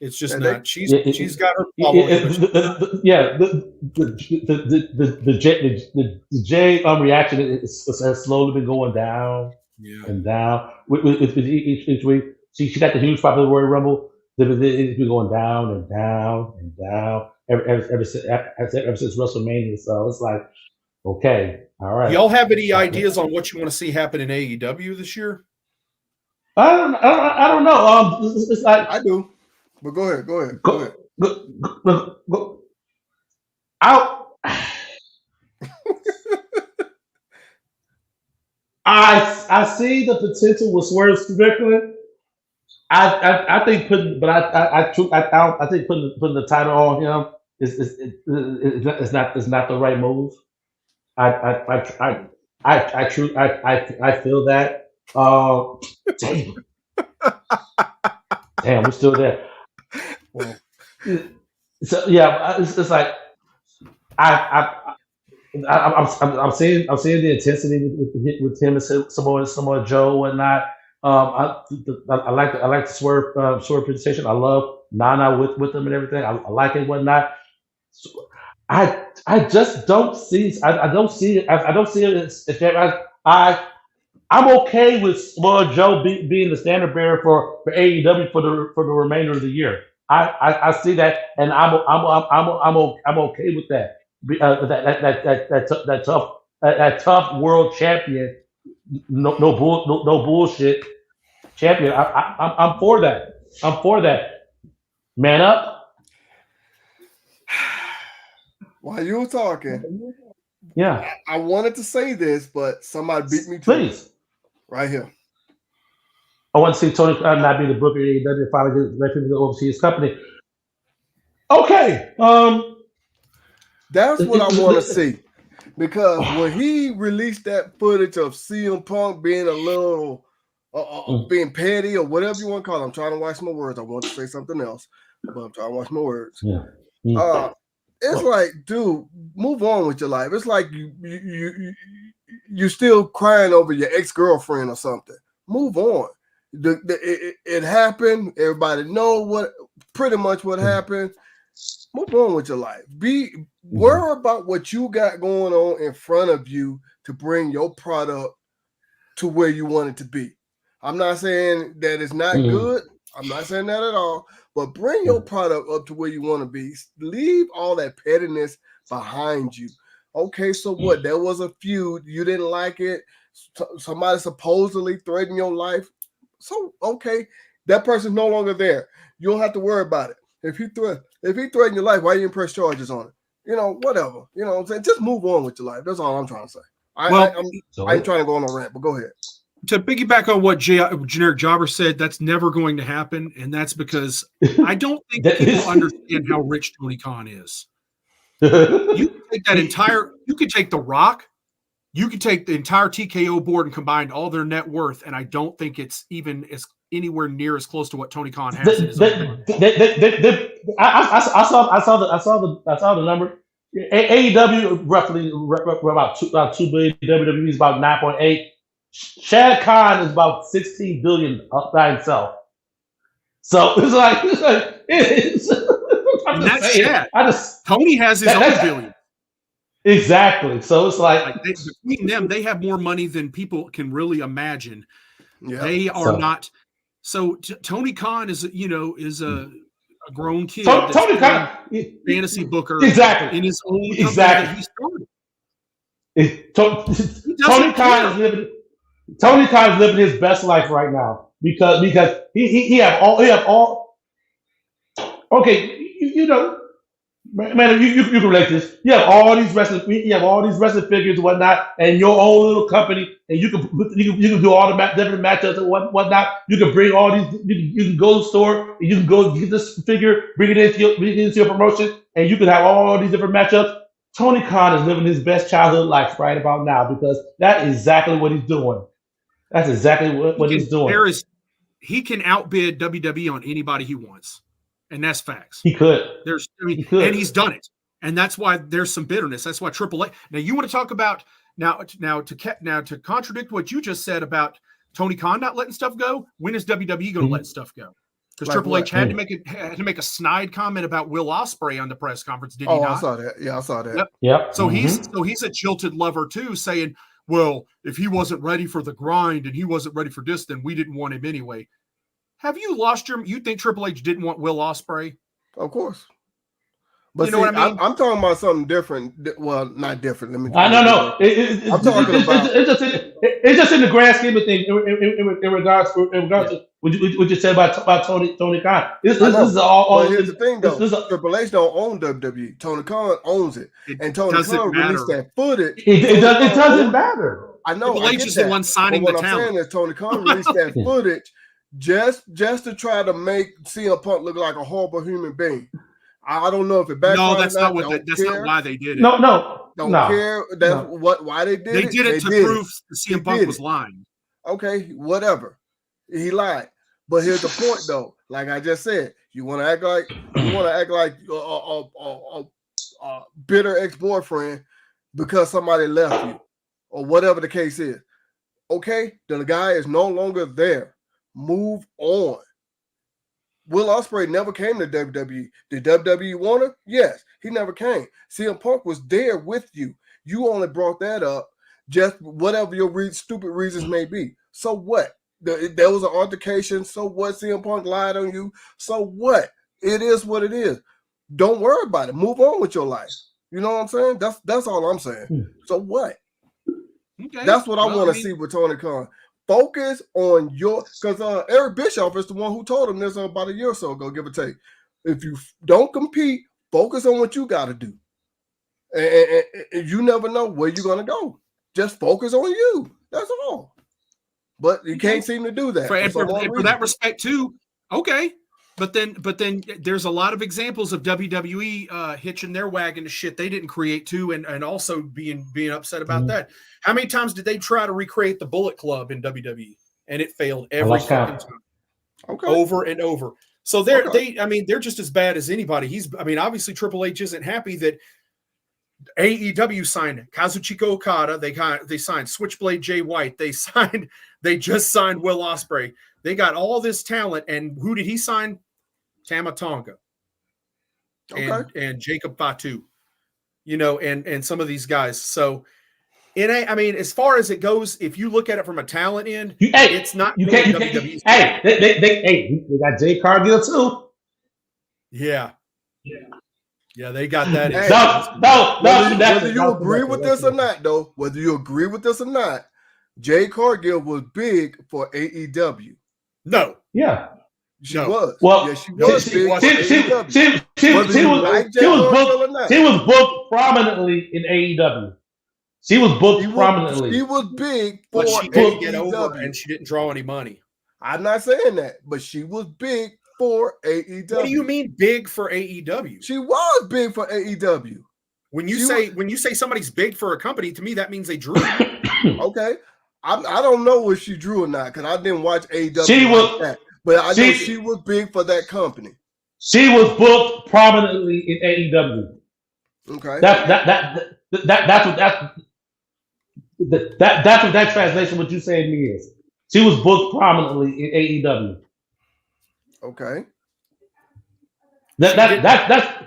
It's just not. She's got her following. The Jade reaction has slowly been going down and down with each week. She got the huge pop of the Royal Rumble. It's been going down and down and down ever since WrestleMania. So it's like, okay, all right. Y'all have any ideas on what you want to see happen in AEW this year? I don't know. It's like I do. But go ahead. Go out. I see the potential with Swerve Strickland. I think putting the title on him is not the right move. I feel that. Damn, we're still there. Well, so yeah, it's like I'm seeing the intensity with him and Samoa Joe and whatnot. I like the Swerve presentation. I love Nana with them and everything. I like it and whatnot. So I just don't see. I don't see it. I don't see it. I'm okay with Samoa Joe being the standard bearer for AEW for the remainder of the year. I see that, and I'm okay with that. That tough world champion, no bullshit champion. I'm for that. I'm for that. Man up. While you were talking, yeah, I wanted to say this, but somebody beat me to Please. it. Right here. I want to see Tony Khan not be the booker. He doesn't finally let people oversee his company. Okay. That's what I want to see. Because when he released that footage of CM Punk being a little being petty or whatever you want to call it, I'm trying to watch my words. I want to say something else, but I'm trying to watch my words. Yeah. It's like, dude, move on with your life. It's like you're still crying over your ex-girlfriend or something. Move on. It happened. Everybody know pretty much what happened. Move on with your life. Worry about what you got going on in front of you to bring your product to where you want it to be. I'm not saying that it's not good. I'm not saying that at all. But bring your product up to where you want to be. Leave all that pettiness behind you. Okay, so what? There was a feud. You didn't like it. Somebody supposedly threatened your life. So, okay, that person's no longer there. You don't have to worry about it. If he threatened your life, why you didn't press charges on it? Whatever. You know what I'm saying? Just move on with your life. That's all I'm trying to say. I ain't trying to go on a rant, but go ahead. To piggyback on what Generic Jobber said, that's never going to happen, and that's because I don't think people understand how rich Tony Khan is. You can take you could take The Rock, you could take the entire TKO board and combine all their net worth, and I don't think it's even anywhere near as close to what Tony Khan has. I saw the number. AEW roughly about $2 billion. WWE is about 9.8. Shad Khan is about 16 billion up by himself. So it's like I'm and just that's saying. Shad. Tony has his own billion. Exactly. So it's like between them, they have more money than people can really imagine. Yeah. They are not. So Tony Khan is a grown kid. Tony Khan, fantasy booker, exactly, in his own company that he started. Tony Khan is living his best life right now because he have all. Okay, you know. Man, you can relate to this. You have all these wrestling figures and whatnot, and your own little company, and you can do all the different matchups and whatnot. You can bring all these. You can go to the store and you can go get this figure, bring it into your promotion, and you can have all these different matchups. Tony Khan is living his best childhood life right about now because that's exactly what he's doing. That's exactly what he's doing. He can outbid WWE on anybody he wants. And that's facts. He could. And he's done it. And that's why there's some bitterness. That's why AAA. Now you want to talk about now to contradict what you just said about Tony Khan not letting stuff go. When is WWE going to let stuff go? Because Triple H had to make a snide comment about Will Ospreay on the press conference. Did he not? I saw that. Yeah, I saw that. Yep. So he's a jilted lover too, saying, "Well, if he wasn't ready for the grind and he wasn't ready for this, then we didn't want him anyway." Have you lost you think Triple H didn't want Will Ospreay? Of course. But you know what I mean? I'm talking about something different. Well, not different. Let me. No. I'm talking about. It's just in the grand scheme of things. In regards to what you said about Tony Khan. This is all. But here's the thing, though. Triple H don't own WWE. Tony Khan owns it, and Tony Khan released that footage. It doesn't matter. I know. Triple H is the one signing the talent. What I'm saying is Tony Khan released that footage. Just to try to make CM Punk look like a horrible human being. I don't know if it backfired. No, that's not why they did it. Don't care. That's why they did it. They did it to prove CM Punk was lying. Okay, whatever. He lied. But here's the point, though. Like I just said, you want to act like a bitter ex-boyfriend because somebody left you, or whatever the case is. Okay, then the guy is no longer there. Move on. Will Ospreay never came to WWE. Did WWE want him? Yes, he never came. CM Punk was there with you. You only brought that up just whatever your stupid reasons may be. So what? There was an altercation. So what? CM Punk lied on you. So what? It is what it is. Don't worry about it. Move on with your life. You know what I'm saying? That's all I'm saying. So what? Okay. That's what I want to see with Tony Khan. Focus on because Eric Bischoff is the one who told him this about a year or so ago, give or take. If you don't compete, focus on what you got to do. And you never know where you're going to go. Just focus on you. That's all. But you can't seem to do that. For that respect, too, okay. But then there's a lot of examples of WWE hitching their wagon to shit they didn't create too, and also being upset about that. How many times did they try to recreate the Bullet Club in WWE and it failed every fucking time? Okay, over and over. So they're just as bad as anybody. Obviously Triple H isn't happy that AEW signed Kazuchika Okada. They signed Switchblade Jay White. They just signed Will Ospreay. They got all this talent, and who did he sign? Tama Tonga and Jacob Fatu, and some of these guys. So as far as it goes, if you look at it from a talent end, it's not. You can't. They got Jade Cargill too. Yeah, they got that. Whether you agree with this or not, though, Jade Cargill was big for AEW. No. Yeah. She was. Well, yeah, she was big. She was booked prominently in AEW. She was booked prominently. She was big for but she didn't get over, and she didn't draw any money. I'm not saying that, but she was big for AEW. What do you mean big for AEW? She was big for AEW. When you say somebody's big for a company, to me that means they drew. Okay. I don't know if she drew or not because I didn't watch AEW that. But I know she was big for that company. She was booked prominently in AEW. Okay. That's what that translation. What you saying to me is, she was booked prominently in AEW. Okay. That's.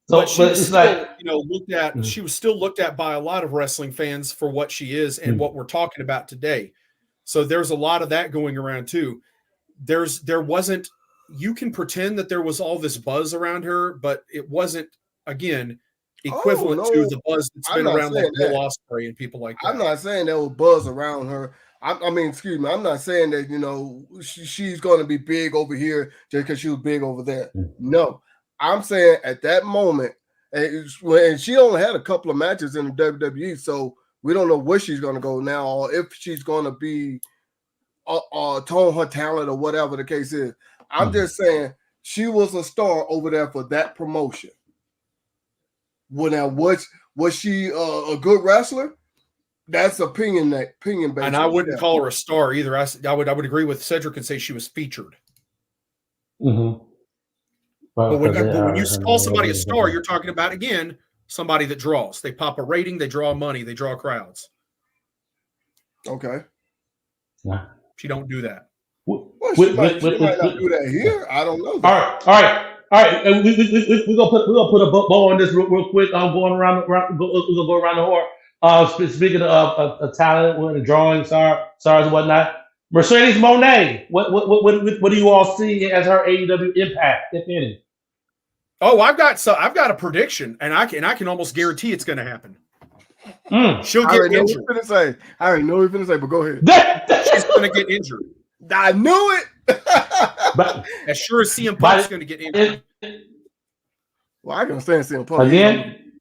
So, but she was it's still, like, looked at. She was still looked at by a lot of wrestling fans for what she is and what we're talking about today. So there's a lot of that going around too. There wasn't. You can pretend that there was all this buzz around her, but it wasn't. Again, equivalent to the buzz that's been around like Will Ospreay and people like that. I'm not saying there was buzz around her. I mean, excuse me. I'm not saying that she's going to be big over here just because she was big over there. No, I'm saying at that moment, and she only had a couple of matches in the WWE, so we don't know where she's going to go now, or if she's going to be tone her talent or whatever the case is. I'm just saying she was a star over there for that promotion. Well, now was she a good wrestler? That's opinion based. And I wouldn't call her a star either. I would agree with Cedric and say she was featured. Mm-hmm. But when you call somebody a star, you're talking about, again, somebody that draws. They pop a rating, they draw money, they draw crowds. Okay. Yeah. She don't do that. Well, she might not do that here. I don't know. All right. And we're gonna put a bow on this real quick. I'm going around. We're gonna go around the horn. Speaking of talent, with the drawing stars and whatnot. Mercedes Moné. What do you all see as her AEW impact, if any? Oh, I've got a prediction, and I can almost guarantee it's going to happen. She'll get injured. I already know what you're going to say, but go ahead. She's going to get injured. I knew it. But as sure as CM Punk's going to get injured. Well, I can understand CM Punk again.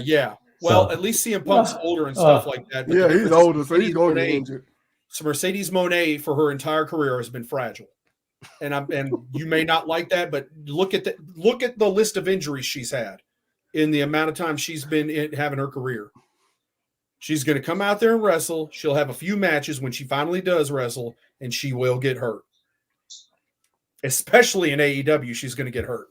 Yeah. Well, at least CM Punk's older and stuff like that. But yeah, he's older, so he's going to get injured. So Mercedes Moné for her entire career has been fragile, and you may not like that, but look at the list of injuries she's had in the amount of time she's been having her career. She's going to come out there and wrestle. She'll have a few matches when she finally does wrestle, and she will get hurt. Especially in AEW, she's going to get hurt.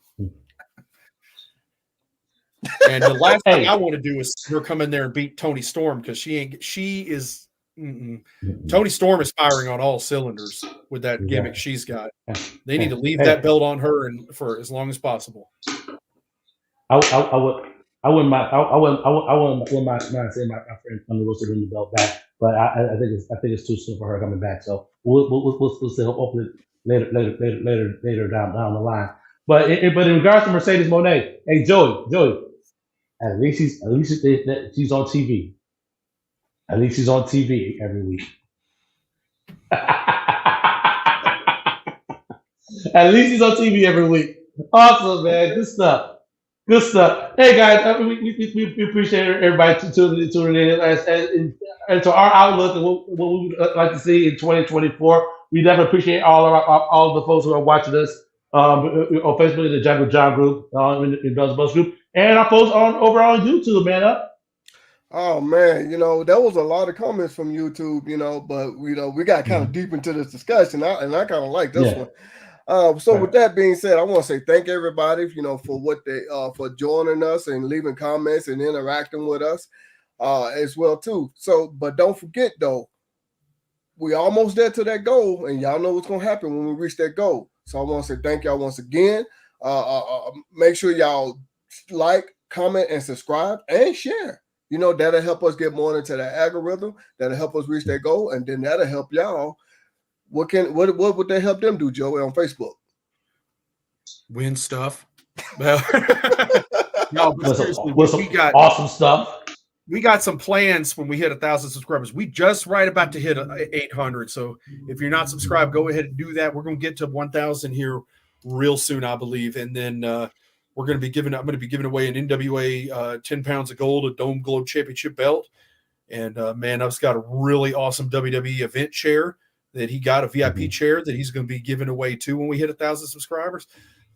And the last thing I want to do is her come in there and beat Toni Storm, because Toni Storm is firing on all cylinders with that gimmick she's got. They need to leave that belt on her and for as long as possible. I wouldn't mind saying my friend Thunder Rosa bring the belt back, but I think it's too soon for her coming back. So we'll still hopefully later down the line. But in regards to Mercedes Moné, hey Joey, at least she's on TV. At least she's on TV every week. At least she's on TV every week. Awesome, man. Good stuff. Hey guys, we appreciate everybody tuning in and to our outlook and what we would like to see in 2024. We definitely appreciate all of the folks who are watching us on Facebook in the Jungle John group, in Bell's Bus group, and our folks over on YouTube, man. Oh man, there was a lot of comments from YouTube, but we got kind of deep into this discussion, and I kind of like this one. So with that being said, I want to say thank everybody, for what they for joining us and leaving comments and interacting with us as well too. So, but don't forget though, we almost there to that goal, and y'all know what's gonna happen when we reach that goal. So I want to say thank y'all once again. Make sure y'all like, comment, and subscribe and share. That'll help us get more into that algorithm. That'll help us reach that goal, and then that'll help y'all. What would they help them do, Joey, on Facebook? Win stuff. No, but seriously, we got awesome stuff. We got some plans when we hit 1,000 subscribers. We just right about to hit 800. So if you're not subscribed, go ahead and do that. We're going to get to 1,000 here real soon, I believe, and then I'm going to be giving away an NWA 10 pounds of gold, a Dome Globe Championship belt, and man, I've got a really awesome WWE event chair that he got, a VIP chair that he's going to be giving away too when we hit 1,000 subscribers.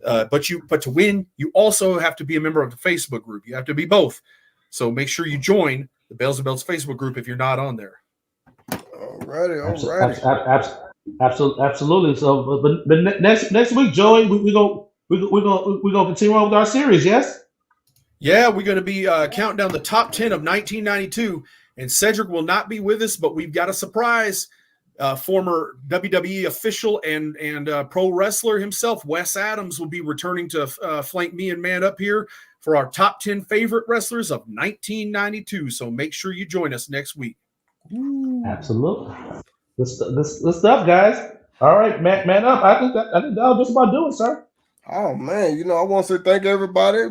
But to win, you also have to be a member of the Facebook group. You have to be both. So make sure you join the Bells and Belts Facebook group if you're not on there. All righty. Absolutely. So, but next week, Joey, we're gonna continue on with our series. Yes. Yeah, we're going to be counting down the top 10 of 1992, and Cedric will not be with us, but we've got a surprise. Former WWE official and pro wrestler himself, Wes Adams, will be returning to flank me and Man Up here for our top 10 favorite wrestlers of 1992. So make sure you join us next week. Absolutely. This stuff, guys. All right, man up. I think that'll just about do it, sir. Oh man, I want to say thank everybody,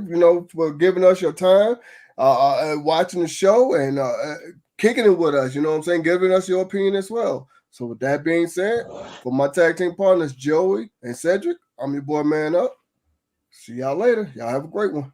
for giving us your time, watching the show and kicking it with us. You know what I'm saying? Giving us your opinion as well. So with that being said, for my tag team partners Joey and Cedric, I'm your boy Man Up. See y'all later. Y'all have a great one.